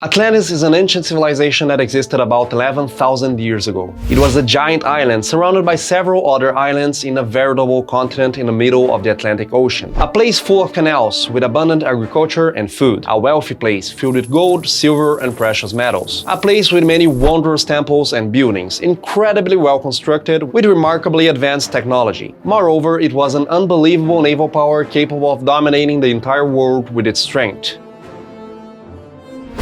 Atlantis is an ancient civilization that existed about 11,000 years ago. It was a giant island surrounded by several other islands in a veritable continent in the middle of the Atlantic Ocean. A place full of canals with abundant agriculture and food. A wealthy place filled with gold, silver, and precious metals. A place with many wondrous temples and buildings, incredibly well constructed with remarkably advanced technology. Moreover, it was an unbelievable naval power capable of dominating the entire world with its strength.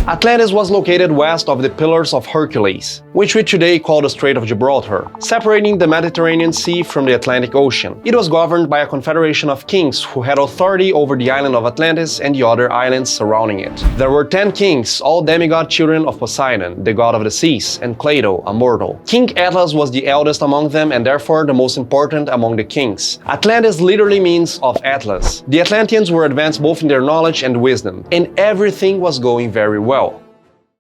Atlantis was located west of the Pillars of Hercules, which we today call the Strait of Gibraltar, separating the Mediterranean Sea from the Atlantic Ocean. It was governed by a confederation of kings who had authority over the island of Atlantis and the other islands surrounding it. There were 10 kings, all demigod children of Poseidon, the god of the seas, and Plato, a mortal. King Atlas was the eldest among them and therefore the most important among the kings. Atlantis literally means of Atlas. The Atlanteans were advanced both in their knowledge and wisdom, and everything was going very well.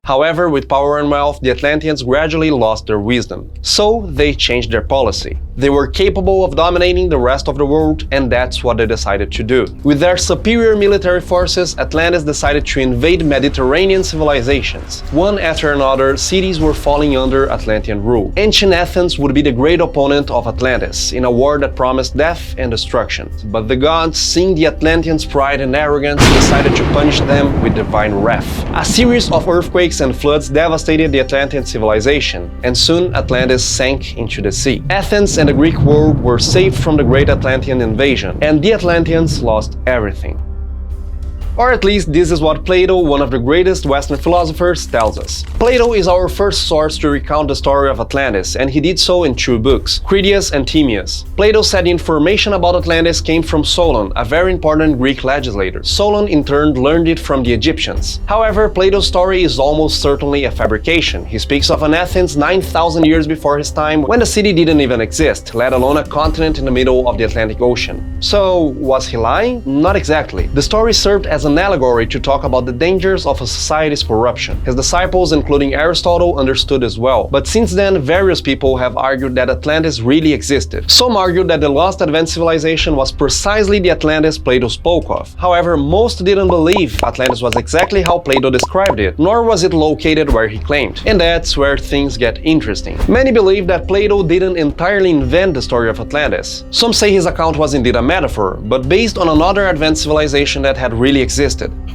However, with power and wealth, the Atlanteans gradually lost their wisdom. So they changed their policy. They were capable of dominating the rest of the world, and that's what they decided to do. With their superior military forces, Atlantis decided to invade Mediterranean civilizations. One after another, cities were falling under Atlantean rule. Ancient Athens would be the great opponent of Atlantis, in a war that promised death and destruction. But the gods, seeing the Atlanteans' pride and arrogance, decided to punish them with divine wrath. A series of earthquakes and floods devastated the Atlantean civilization, and soon Atlantis sank into the sea. Athens and the Greek world were saved from the great Atlantean invasion, and the Atlanteans lost everything. Or at least this is what Plato, one of the greatest Western philosophers, tells us. Plato is our first source to recount the story of Atlantis, and he did so in 2 books, Critias and Timaeus. Plato said the information about Atlantis came from Solon, a very important Greek legislator. Solon in turn learned it from the Egyptians. However, Plato's story is almost certainly a fabrication. He speaks of an Athens 9,000 years before his time, when the city didn't even exist, let alone a continent in the middle of the Atlantic Ocean. So, was he lying? Not exactly. The story served as an allegory to talk about the dangers of a society's corruption. His disciples, including Aristotle, understood as well. But since then, various people have argued that Atlantis really existed. Some argued that the lost advanced civilization was precisely the Atlantis Plato spoke of. However, most didn't believe Atlantis was exactly how Plato described it, nor was it located where he claimed. And that's where things get interesting. Many believe that Plato didn't entirely invent the story of Atlantis. Some say his account was indeed a metaphor, but based on another advanced civilization that had really existed.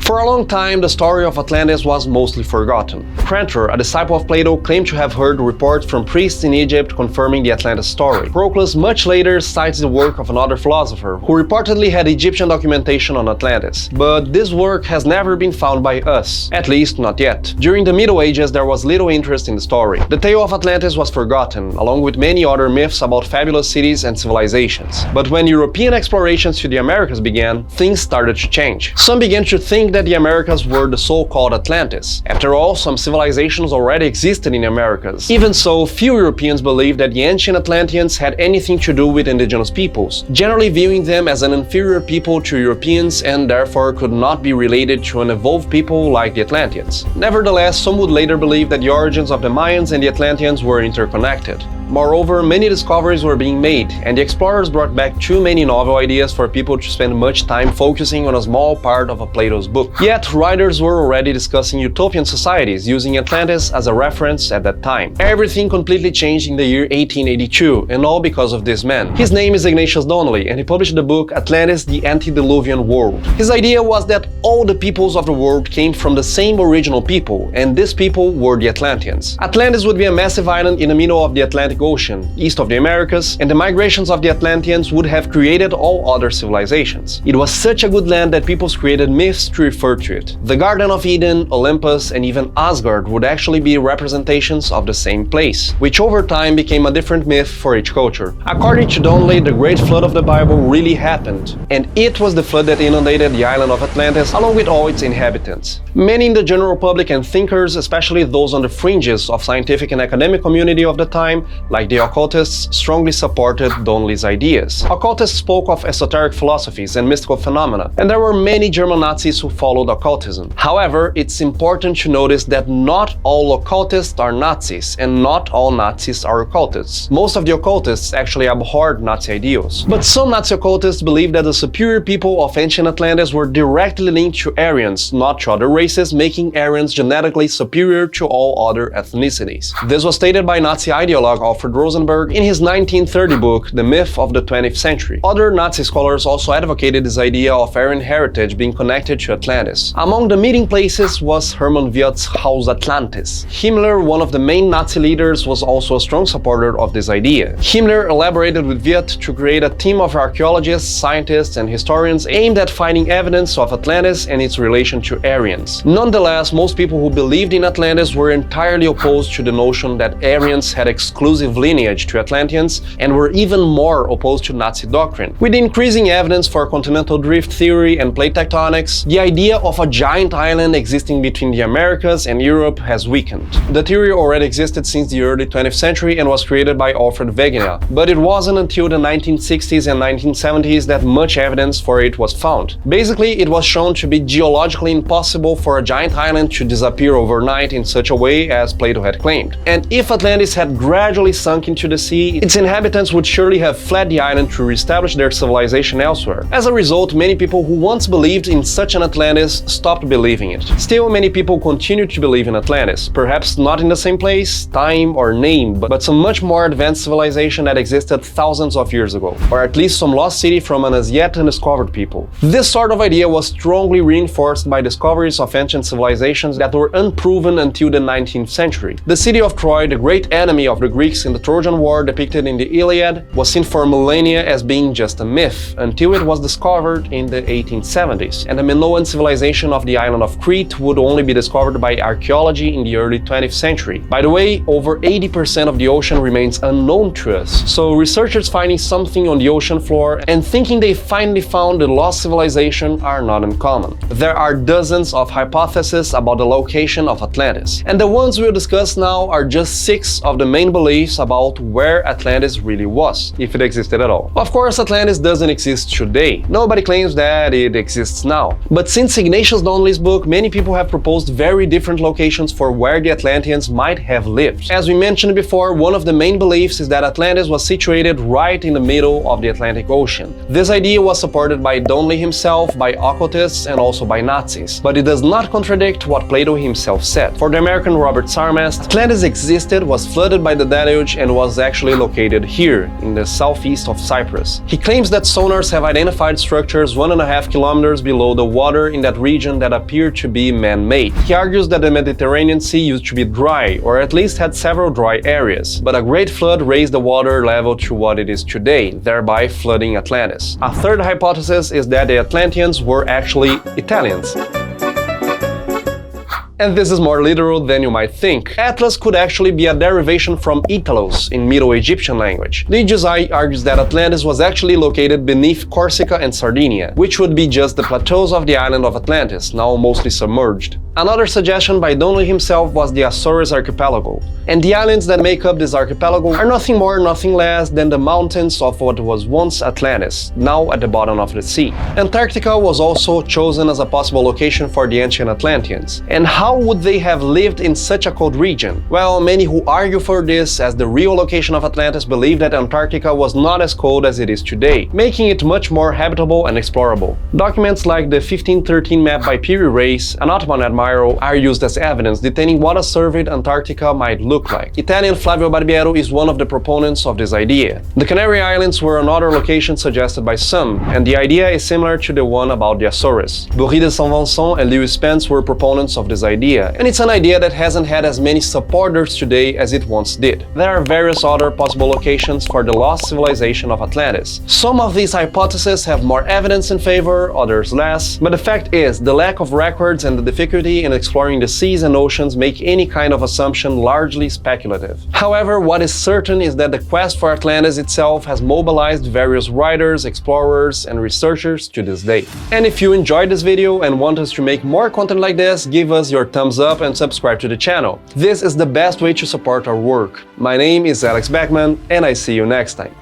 For a long time, the story of Atlantis was mostly forgotten. Crantor, a disciple of Plato, claimed to have heard reports from priests in Egypt confirming the Atlantis story. Proclus much later cites the work of another philosopher, who reportedly had Egyptian documentation on Atlantis. But this work has never been found by us, at least not yet. During the Middle Ages, there was little interest in the story. The tale of Atlantis was forgotten, along with many other myths about fabulous cities and civilizations. But when European explorations to the Americas began, things started to change. Some began to think that the Americas were the so-called Atlantis. After all, some civilizations already existed in the Americas. Even so, few Europeans believed that the ancient Atlanteans had anything to do with indigenous peoples, generally viewing them as an inferior people to Europeans and therefore could not be related to an evolved people like the Atlanteans. Nevertheless, some would later believe that the origins of the Mayans and the Atlanteans were interconnected. Moreover, many discoveries were being made, and the explorers brought back too many novel ideas for people to spend much time focusing on a small part of Plato's book. Yet, writers were already discussing utopian societies, using Atlantis as a reference at that time. Everything completely changed in the year 1882, and all because of this man. His name is Ignatius Donnelly, and he published the book Atlantis, the Antediluvian World. His idea was that all the peoples of the world came from the same original people, and these people were the Atlanteans. Atlantis would be a massive island in the middle of the Atlantic Ocean, east of the Americas, and the migrations of the Atlanteans would have created all other civilizations. It was such a good land that peoples created myths to refer to it. The Garden of Eden, Olympus, and even Asgard would actually be representations of the same place, which over time became a different myth for each culture. According to Donnelly, the Great Flood of the Bible really happened, and it was the flood that inundated the island of Atlantis along with all its inhabitants. Many in the general public and thinkers, especially those on the fringes of scientific and academic community of the time, like the occultists, strongly supported Donnelly's ideas. Occultists spoke of esoteric philosophies and mystical phenomena, and there were many German German Nazis who followed occultism. However, it's important to notice that not all occultists are Nazis, and not all Nazis are occultists. Most of the occultists actually abhorred Nazi ideals. But some Nazi occultists believe that the superior people of ancient Atlantis were directly linked to Aryans, not to other races, making Aryans genetically superior to all other ethnicities. This was stated by Nazi ideologue Alfred Rosenberg in his 1930 book, The Myth of the 20th Century. Other Nazi scholars also advocated this idea of Aryan heritage being connected to Atlantis. Among the meeting places was Hermann Wildt's house Atlantis. Himmler, one of the main Nazi leaders, was also a strong supporter of this idea. Himmler elaborated with Wild to create a team of archaeologists, scientists, and historians aimed at finding evidence of Atlantis and its relation to Aryans. Nonetheless, most people who believed in Atlantis were entirely opposed to the notion that Aryans had exclusive lineage to Atlanteans and were even more opposed to Nazi doctrine. With increasing evidence for continental drift theory and plate tectonics, the idea of a giant island existing between the Americas and Europe has weakened. The theory already existed since the early 20th century and was created by Alfred Wegener, but it wasn't until the 1960s and 1970s that much evidence for it was found. Basically, it was shown to be geologically impossible for a giant island to disappear overnight in such a way as Plato had claimed. And if Atlantis had gradually sunk into the sea, its inhabitants would surely have fled the island to reestablish their civilization elsewhere. As a result, many people who once believed in such an Atlantis stopped believing it. Still, many people continue to believe in Atlantis, perhaps not in the same place, time, or name, but some much more advanced civilization that existed thousands of years ago, or at least some lost city from an as yet undiscovered people. This sort of idea was strongly reinforced by discoveries of ancient civilizations that were unproven until the 19th century. The city of Troy, the great enemy of the Greeks in the Trojan War depicted in the Iliad, was seen for millennia as being just a myth, until it was discovered in the 1870s, and the Minoan civilization of the island of Crete would only be discovered by archaeology in the early 20th century. By the way, over 80% of the ocean remains unknown to us, so researchers finding something on the ocean floor and thinking they finally found a lost civilization are not uncommon. There are dozens of hypotheses about the location of Atlantis, and the ones we'll discuss now are just 6 of the main beliefs about where Atlantis really was, if it existed at all. Of course, Atlantis doesn't exist today. Nobody claims that it exists now. But since Ignatius Donnelly's book, many people have proposed very different locations for where the Atlanteans might have lived. As we mentioned before, one of the main beliefs is that Atlantis was situated right in the middle of the Atlantic Ocean. This idea was supported by Donnelly himself, by occultists, and also by Nazis. But it does not contradict what Plato himself said. For the American Robert Sarmast, Atlantis existed, was flooded by the deluge, and was actually located here, in the southeast of Cyprus. He claims that sonars have identified structures 1.5 kilometers below the water in that region that appear to be man-made. He argues that the Mediterranean Sea used to be dry, or at least had several dry areas, but a great flood raised the water level to what it is today, thereby flooding Atlantis. A third hypothesis is that the Atlanteans were actually Italians. And this is more literal than you might think. Atlas could actually be a derivation from Italos in Middle Egyptian language. Li Juzai argues that Atlantis was actually located beneath Corsica and Sardinia, which would be just the plateaus of the island of Atlantis, now mostly submerged. Another suggestion by Donnelly himself was the Azores archipelago. And the islands that make up this archipelago are nothing more, nothing less than the mountains of what was once Atlantis, now at the bottom of the sea. Antarctica was also chosen as a possible location for the ancient Atlanteans. And how would they have lived in such a cold region? Well, many who argue for this as the real location of Atlantis believe that Antarctica was not as cold as it is today, making it much more habitable and explorable. Documents like the 1513 map by Piri Reis, an Ottoman admiral, are used as evidence detailing what a surveyed Antarctica might look like. Italian Flavio Barbiero is one of the proponents of this idea. The Canary Islands were another location suggested by some, and the idea is similar to the one about the Azores. Boris de Saint-Vincent and Lewis Spence were proponents of this idea, and it's an idea that hasn't had as many supporters today as it once did. There are various other possible locations for the lost civilization of Atlantis. Some of these hypotheses have more evidence in favor, others less, but the fact is, the lack of records and the difficulty in exploring the seas and oceans make any kind of assumption largely speculative. However, what is certain is that the quest for Atlantis itself has mobilized various writers, explorers, and researchers to this day. And if you enjoyed this video and want us to make more content like this, give us your thumbs up and subscribe to the channel. This is the best way to support our work. My name is Alex Beckmann, and I see you next time.